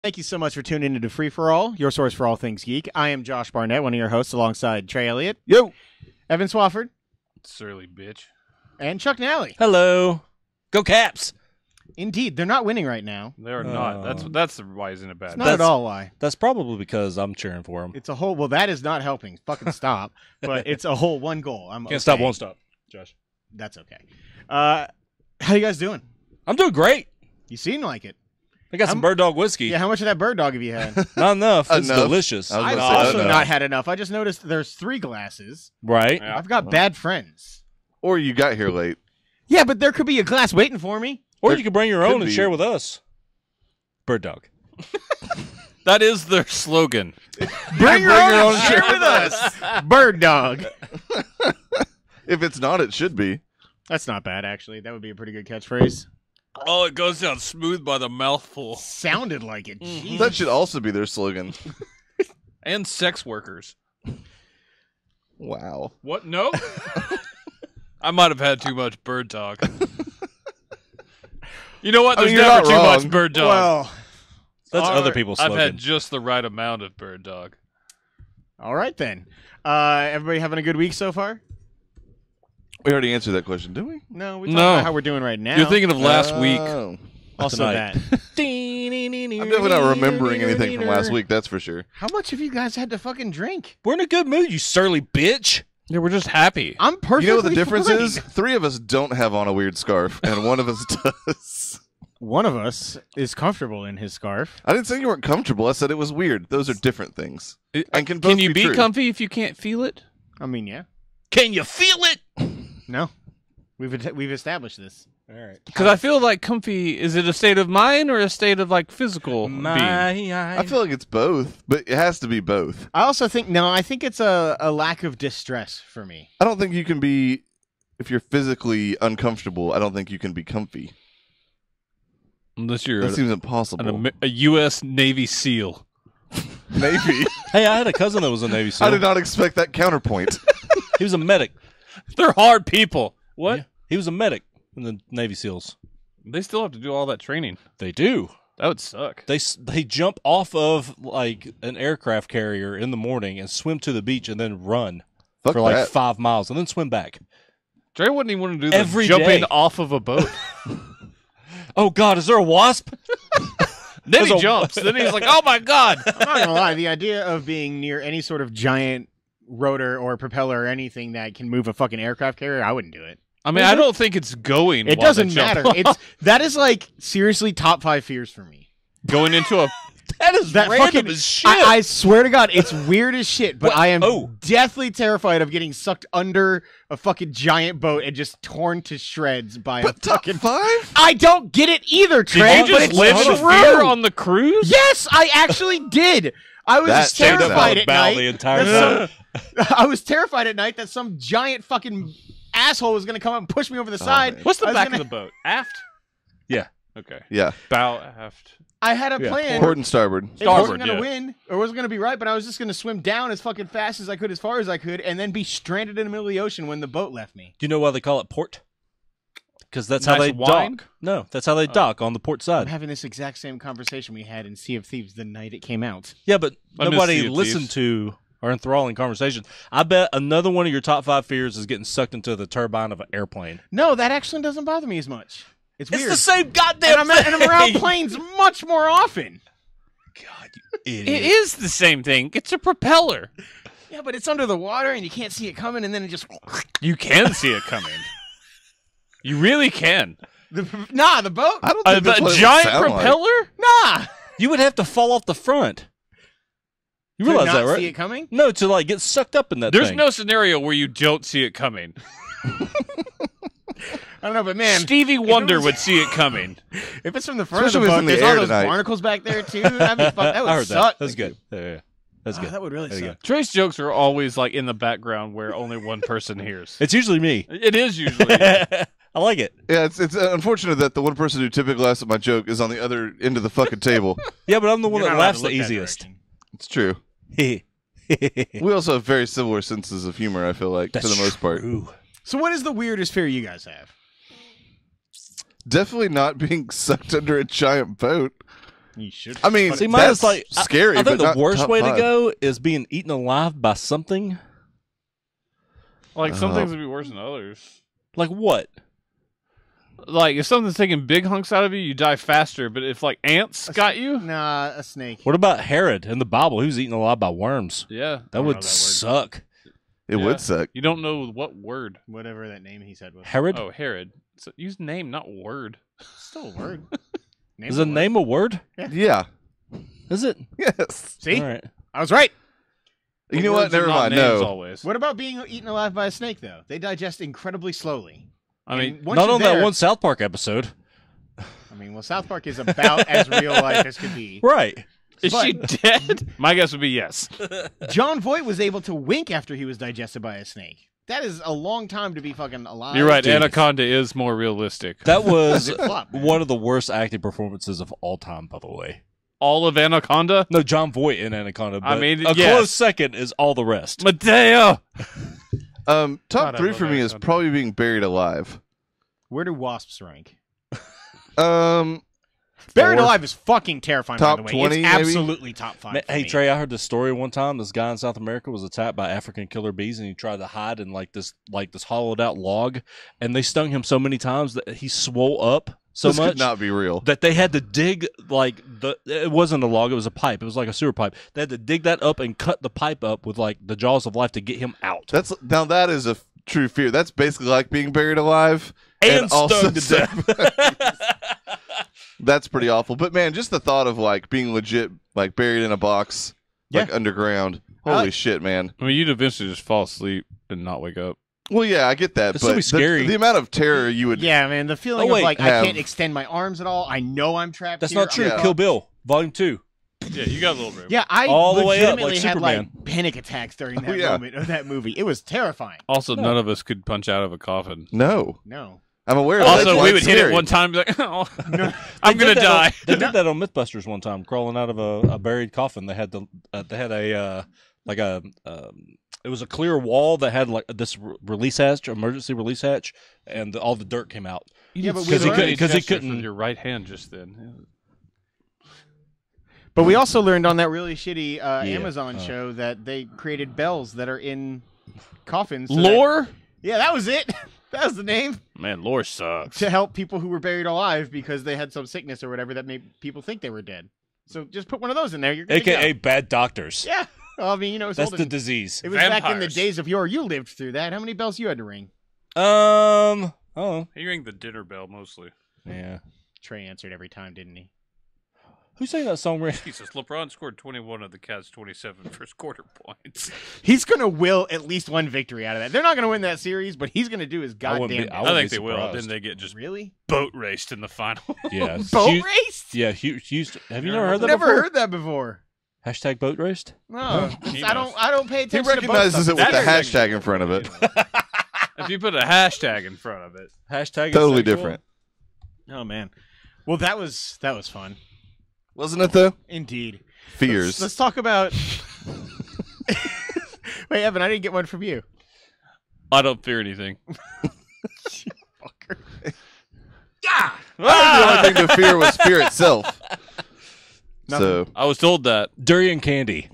Thank you so much for tuning into Free For All, your source for all things geek. I am Josh Barnett, one of your hosts, alongside Trey Elliott. Yo. Evan Swafford. Surly bitch. And Chuck Nally. Hello. Go Caps. Indeed, they're not winning right now. They're not. That's why isn't it bad? It's not at all why. That's probably because I'm cheering for them. It's a whole, well, that is not helping. Fucking stop. But it's a whole one goal. Can't stop, won't stop, Josh. That's okay. How you guys doing? I'm doing great. You seem like it. I got some Bird Dog whiskey. Yeah, how much of that bird dog have you had? Not enough. It's Enough. delicious. I've also not had enough. I just noticed there's 3 glasses. Right. Yeah. I've got bad friends. Or you got here late. Yeah, but there could be a glass waiting for me. Or you can bring your own could and be. share with us. Bird Dog. That is their slogan. Bring your own and share with us. Bird dog. If it's not, it should be. That's not bad, actually. That would be a pretty good catchphrase. Oh, it goes down smooth by the mouthful. Sounded like it. Jeez. That should also be their slogan. And sex workers. Wow. What? No? I might have had too much bird talk. You know what? I There's mean, you're never not too wrong. much bird dog. Well, That's All other right. people's I've slogan. had just the right amount of bird dog. all right then. Everybody having a good week so far? We already answered that question, didn't we? No, we talked No. about how we're doing right now. You're thinking of last week. Oh. also tonight. that. I'm definitely not remembering anything from last week, that's for sure. How much have you guys had to fucking drink? We're in a good mood, you surly bitch. Yeah, we're just happy. I'm perfectly You know what the difference fine. is? 3 of us don't have on a weird scarf, and 1 of us does. One of us is comfortable in his scarf. I didn't say you weren't comfortable. I said it was weird. Those are different things. And can both Can you be be true. comfy if you can't feel it? I mean, yeah. Can you feel it? No. We've established this. All right. Because I feel like comfy, is it a state of mind or a state of like physical being? I feel like it's both, but it has to be both. I also think, I think it's a lack of distress for me. I don't think you can be, if you're physically uncomfortable, I don't think you can be comfy. Unless you're That seems impossible. a U.S. Navy SEAL. Maybe. Hey, I had a cousin that was a Navy SEAL. I did not expect that counterpoint. He was a medic. They're hard people. What? Yeah. He was a medic in the Navy SEALs. They still have to do all that training. They do. That would suck. They jump off of like an aircraft carrier in the morning and swim to the beach and then run Fuck for like that. 5 miles and then swim back. Dre wouldn't even want to do the Every jumping day. off of a boat. Oh God, is there a wasp? Then he There's a- jumps. Then he's like, "Oh my god!" I'm not gonna lie, the idea of being near any sort of giant rotor or propeller or anything that can move a fucking aircraft carrier, I wouldn't do it. I mean, I don't think it's going. It while doesn't they jump matter. off. That is like seriously top 5 fears for me. Going into a. That is That random fucking as shit. I swear to God, it's weird as shit. But What? I am Oh. deathly terrified of getting sucked under a fucking giant boat and just torn to shreds by But a top fucking. 5? I don't get it either, Trey. Did you but just it's live in true. fear on the cruise? Yes, I actually did. I was That checks terrified out. at Bow night. the entire that time. I was terrified at night that some giant fucking asshole was going to come up and push me over the side. man. What's the I was back gonna- of the boat? Aft. Yeah. Okay. Yeah. Bow aft. I had a Yeah. plan. Port and starboard. It wasn't Starboard, going to yeah. win or wasn't going to be right, but I was just going to swim down as fucking fast as I could, as far as I could, and then be stranded in the middle of the ocean when the boat left me. Do you know why they call it port? Because that's how Nice they wine? dock. No, that's how they dock on the port I'm side. having this exact same conversation we had in Sea of Thieves the night it came out. Yeah, but I miss Sea nobody of listened Thieves. to our enthralling conversation. I bet another one of your top 5 fears is getting sucked into the turbine of an airplane. No, that actually doesn't bother me as much. It's weird. It's the same goddamn and I'm around thing. planes much more often. God, you It idiot. is the same thing. It's a propeller. Yeah, but it's under the water and you can't see it coming, and then it just You can see it coming. You really can. the boat. I don't think A that's what it would giant sound like. propeller? Nah. You would have to fall off the front. You To realize not that, right? See it coming. No, to like get sucked up in that There's thing. no scenario where you don't see it coming. I don't know, but man, Stevie Wonder was- would see it coming. if it's from the front of the Especially if it's boat, in the there's all air those tonight. barnacles back there too. That'd be fun. That would I heard suck. that. That's good. Yeah. That's Oh, good. that would really There you suck. Trace jokes are always like in the background where only one person hears. It's usually me. It is usually. I like it. Yeah, it's unfortunate that the one person who typically laughs at my joke is on the other end of the fucking table. Yeah, but I'm the one You're that not allowed laughs to the look that easiest. direction. It's true. We also have very similar senses of humor, I feel like, That's for the most part. true. So, what is the weirdest fear you guys have? Definitely not being sucked under a giant boat. You should. I mean, See, mine that's is like scary. I think but the not worst top way 5. to go is being eaten alive by something. Like some things would be worse than others. Like what? Like if something's taking big hunks out of you, you die faster. But if like ants got you, Nah, a snake. What about Herod in the Bible? He was eaten alive by worms. yeah, That would suck. It Yeah. would suck. you don't know what word. Whatever that name he said was. Herod? Oh, Herod. So use name, not word. Still a word. Is a name a word? Yeah. Is it? Yes. See? All right. I was right. You know what? Words are Never not mind. names No. Always. What about being eaten alive by a snake, though? They digest incredibly slowly. I mean, And once Not you're on that there- one South Park episode. I mean, well, South Park is about as real life as could be. Right. is but- she dead? My guess would be yes. John Voight was able to wink after he was digested by a snake. That is a long time to be fucking alive. You're right. Dude. Anaconda is more realistic. That was It flopped, man. one of the worst acting performances of all time, by the way. All of Anaconda. No, John Voight in Anaconda. But I mean, a yes. close second is all the rest. Mateo. Top God, I 3 love for me is Anaconda. probably being buried alive. Where do wasps rank? Four. Buried alive is fucking terrifying, Top by the way. 20 it's maybe? absolutely top 5. Man, for hey me. Trey, I heard this story one time. This guy in South America was attacked by African killer bees, and he tried to hide in this hollowed out log, and they stung him so many times that he swole up so This much could not be real. that they had to dig it wasn't a log, it was a pipe. It was like a sewer pipe. They had to dig that up and cut the pipe up with like the jaws of life to get him out. That is a true fear. That's basically like being buried alive And also stung to death. That's pretty awful. But man, just the thought of like being legit, like buried in a box, like underground. Holy shit, man. I mean, you'd eventually just fall asleep and not wake up. Well, yeah, I get that, It's but gonna be scary. The amount of terror you would. Yeah, man, the feeling Oh, wait, of like have- I can't extend my arms at all. I know I'm trapped. That's here. not true. Yeah. Kill Bill, Volume 2. Yeah, you got a little room. Yeah, I All the way up, legitimately like had Superman. like panic attacks during that yeah. moment of that movie. It was terrifying. Also, none of us could punch out of a coffin. No, No. I'm aware of that. Also, That's why we it's would hit scary. it one time and be like, oh, No. I'm going to They did that die. on- They did that on MythBusters one time, crawling out of a buried coffin. They had it was a clear wall that had like this release hatch, emergency release hatch, and all the dirt came out. Yeah, but Because he learned- couldn't. With your right hand just then. But we also learned on that really shitty Amazon show that they created bells that are in coffins. so that- Lore? yeah, that was it. That was the name. Man, lore sucks. To help people who were buried alive because they had some sickness or whatever that made people think they were dead. So just put one of those in there. You're good to AKA go. bad doctors. Yeah. Well, I mean, it's That's olden- the disease. It was back in the Vampires. days of yore. You lived through that. How many bells you had to ring? Oh, He rang the dinner bell mostly. yeah. Trey answered every time, didn't he? Who sang that song? Jesus, LeBron scored 21 of the Cavs' 27 first quarter points. He's going to will at least one victory out of that. They're not going to win that series, but he's going to do his I wouldn't goddamn be- best. I I, wouldn't think be they will. surprised. Then they get just Really? boat raced in the final. Yeah. Boat Hu- raced? Yeah. Houston. Have you never heard that Never before? heard that before. Hashtag boat raced? No, He I knows. don't pay He attention. to boat recognizes stuff. it with the That is hashtag in front of it. if you put a hashtag in front of it. Hashtag Totally sexual? different, Oh man. Well, that was fun. wasn't it? Though Indeed. fears. Let's talk about. Wait, Evan, I didn't get one from you. I don't fear anything. Fucker. I think the only thing to fear was fear itself. So I was told that. Durian candy.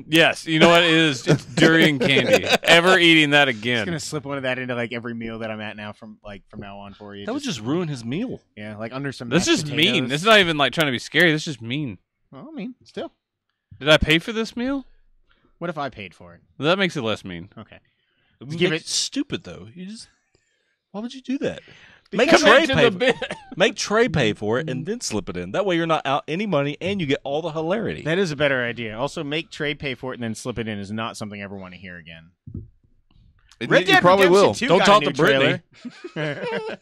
Yes, you know what it is? It's durian candy. Ever eating that I'm again? gonna slip one of that into like every meal that I'm at now from now on for you. That would just ruin his meal. yeah, like under some. That's mashed just mean. potatoes. It's not even like trying to be scary. That's just mean. Well, I mean, still. Did I pay for this meal? What if I paid for it? That makes it less mean. Okay. Give it- it stupid though. Why would you do that? Because- Make Trey Commit to pay. the bit. Make Trey pay for it and then slip it in. That way you're not out any money and you get all the hilarity. That is a better idea. Also, make Trey pay for it and then slip it in is not something I ever want to hear again. you probably will. 2 Don't got talk a new to Brittany. trailer.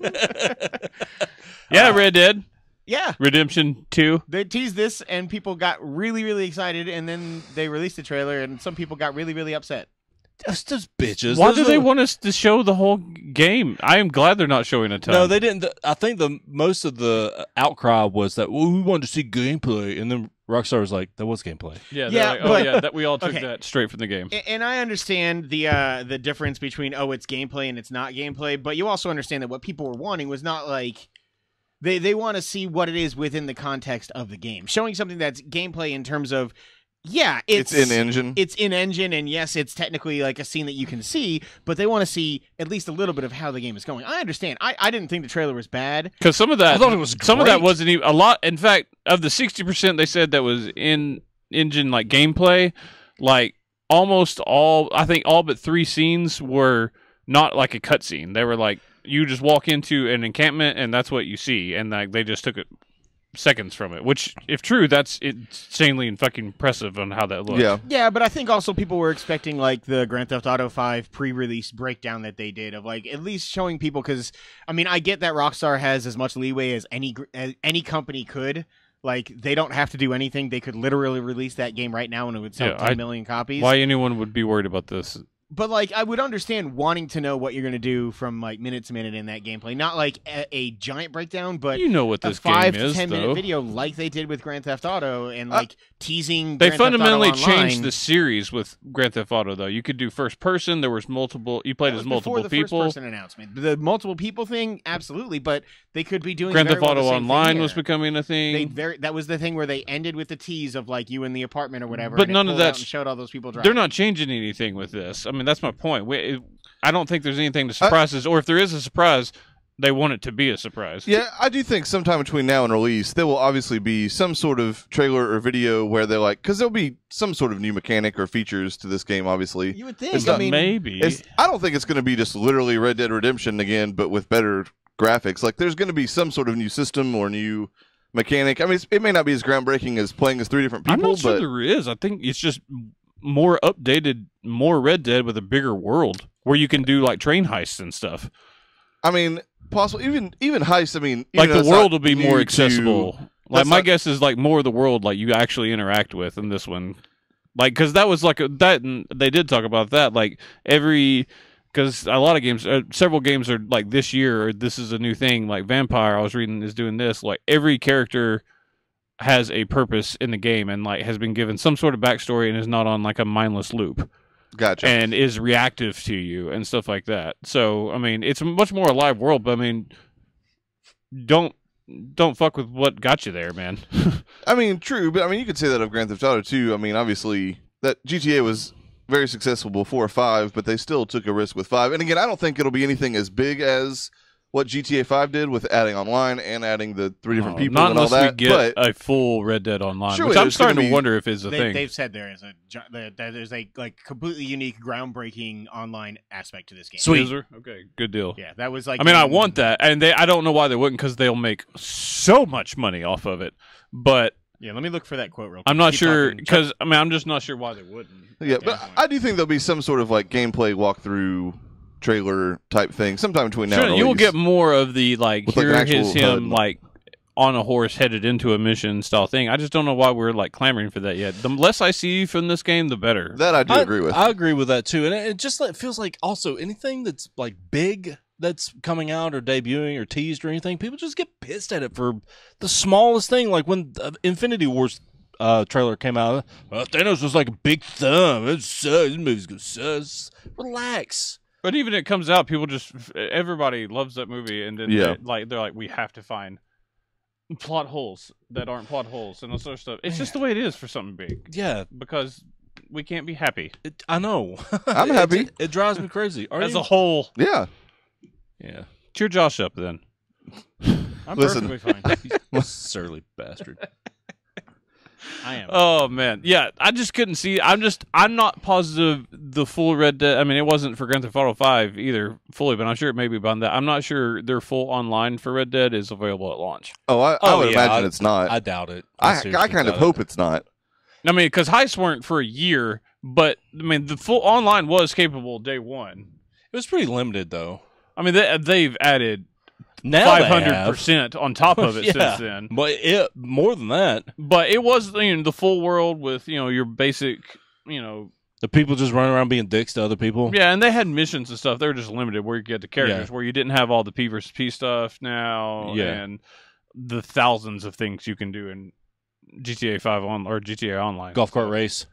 Yeah, Red Dead Yeah. Redemption 2. They teased this and people got really, really excited, and then they released the trailer, and some people got really, really upset. Just those bitches. Why Those do they are- want us to show the whole game? I am glad they're not showing a ton. No, they didn't. I think the most of the outcry was that we wanted to see gameplay, and then Rockstar was like, "That was gameplay." Yeah, Yeah, like, but- yeah, that we all took okay. that straight from the game. And I understand the difference between it's gameplay and it's not gameplay, but you also understand that what people were wanting was not like They want to see what it is within the context of the game. Showing something that's gameplay in terms of, yeah, It's in engine. It's in engine, and yes, it's technically like a scene that you can see, but they want to see at least a little bit of how the game is going. I understand. I didn't think the trailer was bad. Because some of that, I thought it was some of that great. wasn't even a lot. In fact, of the 60% they said that was in engine like gameplay, like almost all, I think all but 3 scenes were not like a cutscene. They were like you just walk into an encampment and that's what you see, and like they just took it seconds from it. Which, if true, that's insanely and fucking impressive on how that looks. Yeah. Yeah, but I think also people were expecting like the Grand Theft Auto 5 pre-release breakdown that they did of like at least showing people, because I mean I get that Rockstar has as much leeway as any company could. Like they don't have to do anything; they could literally release that game right now and it would sell 10 million copies. Why anyone would be worried about this? But like, I would understand wanting to know what you're going to do from like minute to minute in that gameplay. Not like a giant breakdown, but You know what a this 5 game to is, 10 though. minute video like they did with Grand Theft Auto and like teasing. They Grand Theft Auto fundamentally Online. changed the series with Grand Theft Auto, though. You could do first person. There was multiple. You played That as was multiple before the people. First person announcement. The multiple people thing, absolutely, but they could be doing Grand very Theft well Auto the same Online thing was here. becoming a thing. That was the thing where they ended with the tease of like you in the apartment or whatever. But and it none of pulled out that's- and showed all those people driving. They're not changing anything with this. I mean, that's my point. I don't think there's anything to surprise us, or if there is a surprise, they want it to be a surprise. Yeah, I do think sometime between now and release, there will obviously be some sort of trailer or video where they're like, because there'll be some sort of new mechanic or features to this game, obviously. You would think. It's I not- mean, Maybe. I don't think it's going to be just literally Red Dead Redemption again, but with better graphics. Like, there's going to be some sort of new system or new mechanic. I mean, it may not be as groundbreaking as playing as 3 different people, I'm not sure but there is. I think it's just more updated, more Red Dead with a bigger world where you can do like train heists and stuff. I mean, possible even heists. I mean, Like even though the that's not world will be new more to- accessible. Like that's my not- guess is like more of the world like you actually interact with in this one. Like because that was like that, and they did talk about that. Like because a lot of games, several games are like this year. Or this is a new thing. Like Vampire, I was reading is doing this. Like every character has a purpose in the game and like has been given some sort of backstory and is not on like a mindless loop Gotcha. and is reactive to you and stuff like that. So I mean, it's a much more alive world. But I mean, don't fuck with what got you there, man. I mean, true, but I mean, you could say that of Grand Theft Auto too. I mean, obviously, that GTA was very successful before 5, but they still took a risk with 5. And again, I don't think it'll be anything as big as what GTA 5 did with adding online and adding the 3 different people Not and all unless that. we get But a full Red Dead Online, Surely which I'm there's gonna starting to be- wonder if is a thing. They've said there is that there's a like completely unique, groundbreaking online aspect to this game. Sweet. Is there? Okay, good deal. Yeah, that was like. I mean, I want that, and I don't know why they wouldn't, because they'll make so much money off of it. But Yeah, let me look for that quote real quick. I'm not Keep sure talking. because I mean, I'm just not sure why they wouldn't. yeah, but I do think there'll be some sort of like gameplay walkthrough trailer type thing sometime between now Sure, and you will release. get more of the like With, like, here an actual is him HUD. like on a horse headed into a mission style thing. I just don't know why we're like clamoring for that yet. The less I see from this game, the better. That I do agree with. I agree with that too, and it just like, feels like also anything that's like big that's coming out or debuting or teased or anything, people just get pissed at it for the smallest thing. Like when the Infinity Wars trailer came out, Thanos was like a big thumb. It sucks. This movie's gonna suck. Relax. But even it comes out, people just everybody loves that movie, and then Yeah. they're like, we have to find plot holes that aren't plot holes and all sort of stuff. It's just the way it is for something big, Yeah, because we can't be happy I know. I'm happy. It drives me crazy. Are as you? a whole. Yeah. Yeah. Cheer Josh up then. I'm Listen. perfectly fine. Surly bastard. I am. Oh man, yeah. I just couldn't see. I'm not positive the full Red Dead. I mean, it wasn't for Grand Theft Auto 5 either fully, but I'm sure it may be beyond that. I'm not sure their full online for Red Dead is available at launch. Oh, I Oh, would yeah, imagine it's not. I doubt it. I seriously kind of doubt hope it. it's not. I mean, because heists weren't for a year, but I mean, the full online was capable day one. It was pretty limited though. I mean, they've added Now they have. 500% on top of it Yeah. since then. But it more than that. But it was the full world with your basic The people just running around being dicks to other people. yeah, and they had missions and stuff. They were just limited where you get the characters, where you didn't have all the P versus P stuff now, Yeah. and the thousands of things you can do in GTA 5 or GTA Online. Golf cart race,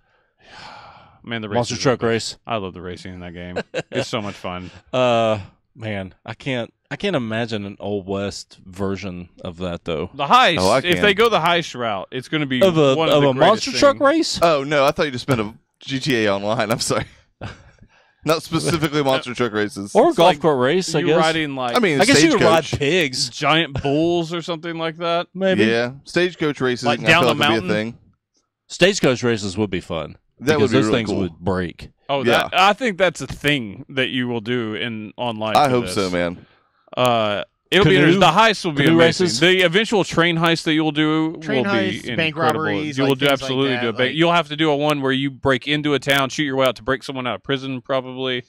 Man, the monster races truck are- race. I love the racing in that game. It's so much fun. Man, I can't. I can't imagine an Old West version of that though. The heist. Oh, I if can. they go the heist route, it's going to be Of a one of the monster greatest truck things. race. Oh no, I thought you just meant a GTA Online. I'm sorry, not specifically monster truck races. Or a It's golf like cart race, I You guess. riding like I mean, I guess you could ride Stagecoach. pigs, giant bulls or something like that. maybe. Yeah, stagecoach races. Like I down feel the like would be mountain? a thing. Stagecoach races would be fun. That because would be those really things cool. would break. Oh, Yeah. I think that's a thing that you will do in online. I for hope this. so, man. It'll be Canoe- interesting. The heist will be canoe amazing. races? The eventual train heist that you'll do Train will heists, be bank incredible. robberies, You will like do things like absolutely that, do a bank. like- You'll have to do a one where you break into a town, shoot your way out to break someone out of prison. Probably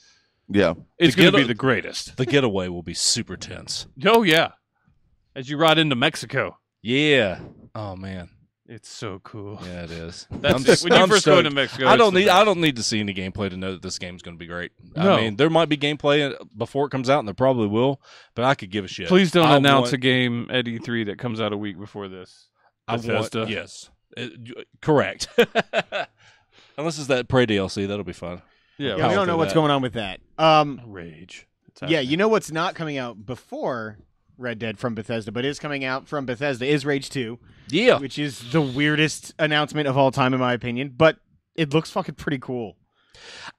Yeah, it's To going to get be a- the greatest. The getaway will be super tense. Oh yeah, as you ride into Mexico, Yeah. Oh man. it's so cool. Yeah, it is. That's it. When you I'm first go stoked. into Mexico, I it's don't the need. best. I don't need to see any gameplay to know that this game's going to be great. No. I mean, there might be gameplay before it comes out, and there probably will. But I could give a shit. Please don't I announce want- a game at E3 that comes out a week before this. I want- Bethesda. yes, correct. Unless it's that Prey DLC, that'll be fun. Yeah, Yeah, we Power don't know through what's that. going on with that. Rage. It's Yeah, happening. you know what's not coming out before Red Dead from Bethesda, but is coming out from Bethesda is Rage 2, Yeah, which is the weirdest announcement of all time in my opinion, but it looks fucking pretty cool.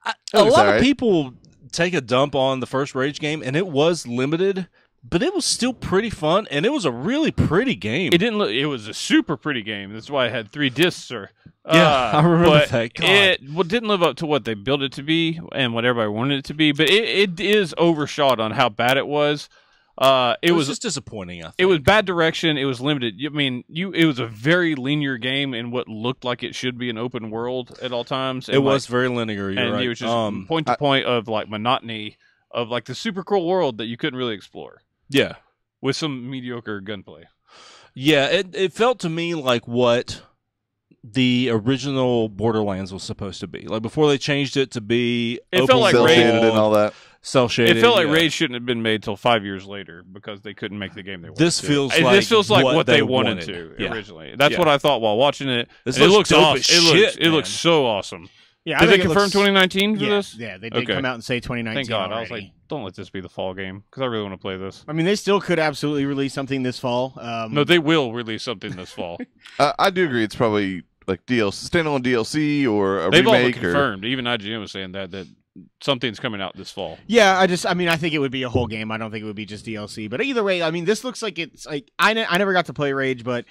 a looks lot alright. of people take a dump on the first Rage game, and it was limited, but it was still pretty fun, and it was a really pretty game. It didn't look. It was a super pretty game. That's why it had 3 discs. Yeah, I remember but that. God. It didn't live up to what they built it to be and what everybody wanted it to be. But it is overshot on how bad it was. It was just disappointing. I think. it was bad direction. It was limited. I mean, it was a very linear game in what looked like it should be an open world at all times. It was very linear. You're and right. it was just point to point of like monotony of like the super cool world that you couldn't really explore yeah, with some mediocre gunplay. yeah. It felt to me like what the original Borderlands was supposed to be. Like before they changed it to be It felt open like cell Rage- shaded and all that. cell shaded. It felt like yeah. Rage shouldn't have been made till 5 years later because they couldn't make the game they wanted. This to. feels And like this feels like what they wanted. wanted to Yeah. originally. That's Yeah. what I thought while watching it. This And it looks looks dope awesome. as It shit, looks man. so awesome. Yeah, I Did they think it confirm looks- 2019 for Yeah, this? yeah, they did Okay. come out and say 2019. Thank God. I was already. like, don't let this be the fall game because I really want to play this. I mean, they still could absolutely release something this fall. No, they will release something this fall. I do agree. It's probably like DLC, standalone DLC or a They've all remake. Or, confirmed. Even IGN was saying that something's coming out this fall. Yeah, I mean, I think it would be a whole game. I don't think it would be just DLC. But either way, I mean, this looks like it's like I never got to play Rage, but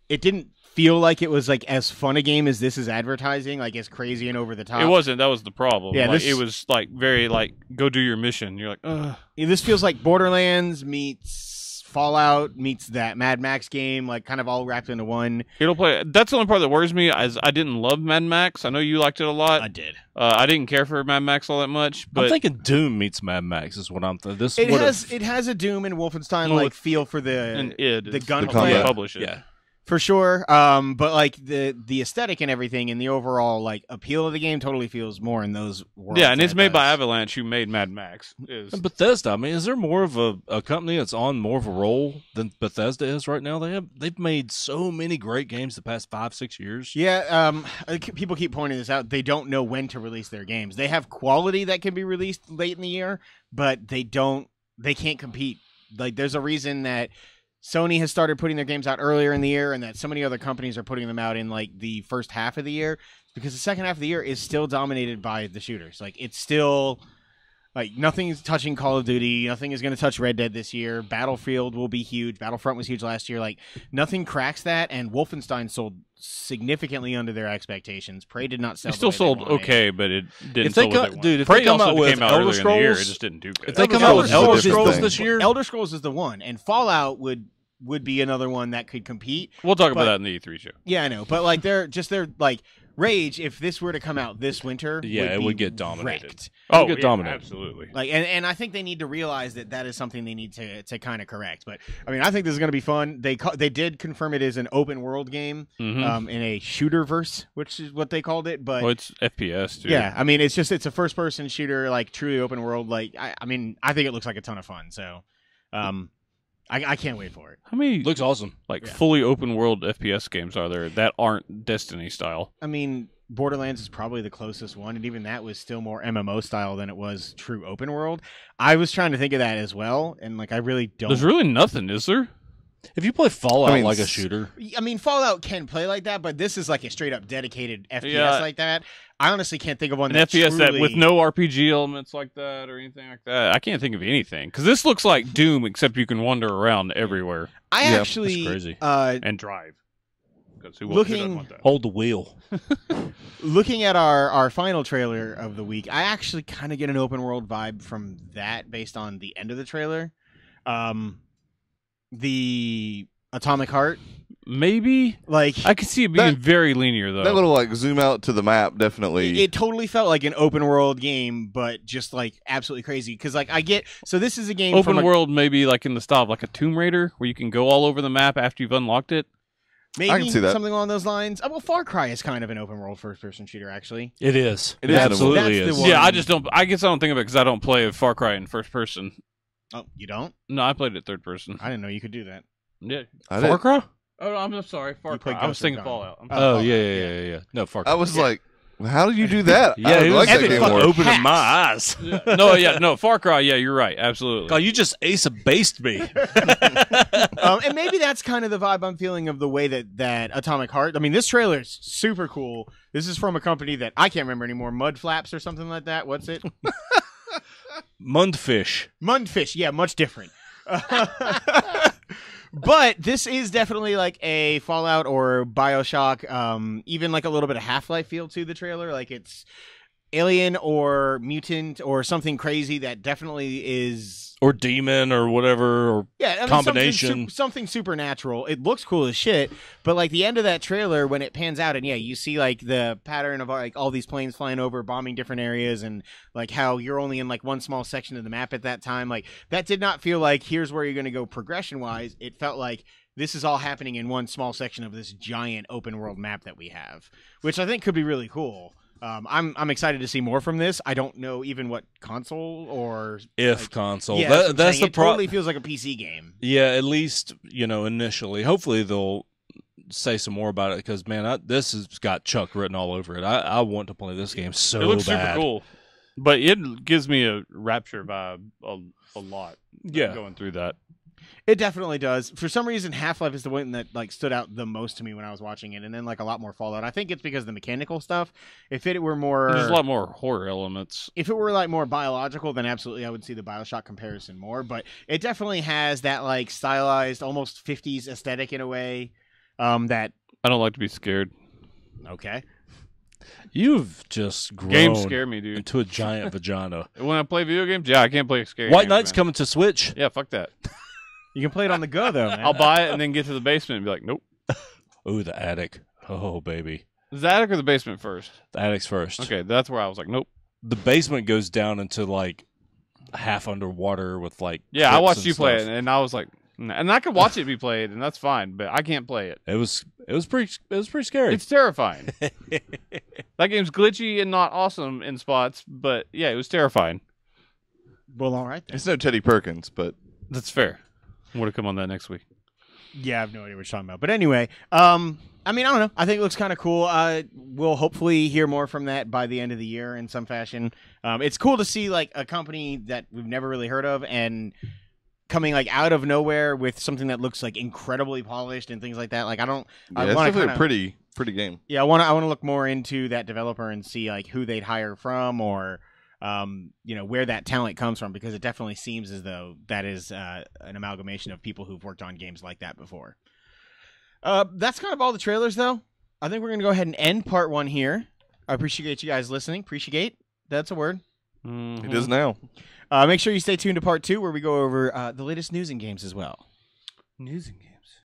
it didn't feel like it was like as fun a game as this is advertising, like as crazy and over the top. It wasn't. That was the problem. Yeah, Like, this- it was like very like go do your mission. You're like, ugh. Yeah, this feels like Borderlands meets Fallout meets that Mad Max game, like kind of all wrapped into one. It'll play. That's the only part that worries me. Is I didn't love Mad Max. I know you liked it a lot. I did. I didn't care for Mad Max all that much, I'm but thinking Doom meets Mad Max is what I'm thinking. This It would've- has a Doom and Wolfenstein Well, like feel for the and id the is gunplay. company Yeah. publish it. yeah. for sure. But like the aesthetic and everything and the overall like appeal of the game totally feels more in those worlds. Yeah, and it's than it made by does. Avalanche, who made Mad Max. Is And Bethesda, I mean, is there more of a company that's on more of a roll than Bethesda is right now? They've made so many great games the past 5-6 years. Yeah, people keep pointing this out. They don't know when to release their games. They have quality that can be released late in the year, but they can't compete. Like there's a reason that Sony has started putting their games out earlier in the year and that so many other companies are putting them out in like the first half of the year because the second half of the year is still dominated by the shooters. Like it's still like nothing's touching Call of Duty, nothing is going to touch Red Dead this year. Battlefield will be huge. Battlefront was huge last year. Like nothing cracks that, and Wolfenstein sold significantly under their expectations. Prey did not sell. it still the way they sold wanted. okay, but it didn't If they sell what co- they wanted. dude, if Prey they come also out with came out Elder earlier in the year, it Scrolls- just didn't do good. If they come Elder out with Scrolls Elder is a different Scrolls thing. this year, Elder Scrolls is the one, and Fallout would be another one that could compete. We'll talk about but- that in the E3 show. Yeah, I know, but like they're like Rage. If this were to come out this winter, Yeah, it be would get dominated. wrecked. Oh, get yeah, dominated. absolutely. Like, and I think they need to realize that is something they need to kind of correct. But I mean, I think this is going to be fun. They did confirm it is an open world game, Mhm. in a shooterverse, which is what they called it. But Well, it's FPS too. yeah, I mean, it's a first person shooter, like truly open world. Like, I mean, I think it looks like a ton of fun. So, I can't wait for it. How many Looks awesome. like Yeah. fully open world FPS games are there that aren't Destiny style? I mean, Borderlands is probably the closest one, and even that was still more MMO style than it was true open world. I was trying to think of that as well, and like I really don't. There's really nothing, is there? If you play Fallout I mean, like a shooter, I mean, Fallout can play like that, but this is like a straight up dedicated FPS Yeah. like that. I honestly can't think of one An that FPS that truly... with no RPG elements like that or anything like that. I can't think of anything because this looks like Doom, except you can wander around everywhere I Yeah, actually that's crazy. and drive. Because who Looking- doesn't want that? hold the wheel. Looking at our final trailer of the week, I actually kind of get an open world vibe from that based on the end of the trailer. The Atomic Heart, Maybe like I could see it being That- very linear though. That little like zoom out to the map definitely. it totally felt like an open world game, but just like absolutely crazy. Because like I get, so this is a game Open from a, world, maybe like in the style of like a Tomb Raider, where you can go all over the map after you've unlocked it. maybe I can see that. something along those lines. Well, Far Cry is kind of an open world first person shooter, actually. It is. It is an absolutely That's is. the one. Yeah, I just don't. I guess I don't think of it because I don't play Far Cry in first person. Oh, you don't? No, I played it third person. I didn't know you could do that. Yeah. I, Far didn't- Cry? Oh, I'm sorry. Far You played Cry. I was Ghost thinking Recon. Fallout. I'm Oh, Oh, sorry. yeah. No, Far Cry. I was like, how did you do that? Yeah, I he like was that Evan game fucking more. opening hacks. my eyes. No, Far Cry. Yeah, you're right. Absolutely. God, you just Ace of Based me. And maybe that's kind of the vibe I'm feeling of the way that Atomic Heart. I mean, this trailer is super cool. This is from a company that I can't remember anymore. Mud Flaps or something like that. What's it? Mundfish. Mundfish. Yeah, much different. But this is definitely like a Fallout or BioShock, even like a little bit of Half-Life feel to the trailer. Like it's alien or mutant or something crazy that definitely is Or demon or whatever. Or yeah, I mean, combination. something supernatural. It looks cool as shit, but like the end of that trailer when it pans out and yeah, you see like the pattern of like all these planes flying over, bombing different areas, and like how you're only in like one small section of the map at that time. Like that did not feel like here's where you're going to go progression wise. It felt like this is all happening in one small section of this giant open world map that we have, which I think could be really cool. I'm excited to see more from this. I don't know even what console or if like, console. Yeah, That's the it problem. totally feels like a PC game. Yeah, at least, initially. Hopefully they'll say some more about it because, man, this has got Chuck written all over it. I want to play this game so it looks bad. super cool, but it gives me a Rapture vibe a lot. Yeah. going through that. It definitely does. For some reason, Half-Life is the one that like stood out the most to me when I was watching it, and then like a lot more Fallout. I think it's because of the mechanical stuff. If it were more, There's a lot more horror elements. if it were like more biological, then absolutely I would see the BioShock comparison more. But it definitely has that like stylized, almost 50s aesthetic in a way. That I don't like to be scared. okay. You've just grown Games scare me, dude. into a giant vagina. When I play video games, yeah, I can't play scary White games, Knight's man. coming to Switch. Yeah, fuck that. You can play it on the go though, man. I'll buy it and then get to the basement and be like, nope. Ooh, the attic. Oh, baby. Is the attic or the basement first? The attic's first. Okay, that's where I was like, nope. The basement goes down into like half underwater with like. Yeah, I clips watched and you play it, stuff. and I was like, and I could watch it be played, and that's fine, but I can't play it. It was pretty scary. It's terrifying. That game's glitchy and not awesome in spots, but yeah, it was terrifying. Well, all right then. It's no Teddy Perkins, but That's fair. More to come on that next week. Yeah, I have no idea what you're talking about. But anyway, I mean, I don't know. I think it looks kind of cool. We'll hopefully hear more from that by the end of the year in some fashion. It's cool to see like a company that we've never really heard of and coming like out of nowhere with something that looks like incredibly polished and things like that. Like I don't. yeah, I it's want to definitely a pretty game. Yeah, I want to look more into that developer and see like who they'd hire from or where that talent comes from, because it definitely seems as though that is an amalgamation of people who've worked on games like that before. That's kind of all the trailers, though. I think we're going to go ahead and end part 1 here. I appreciate you guys listening. Appreciate. That's a word. It is now. Make sure you stay tuned to part 2 where we go over the latest news and games as well. News and games.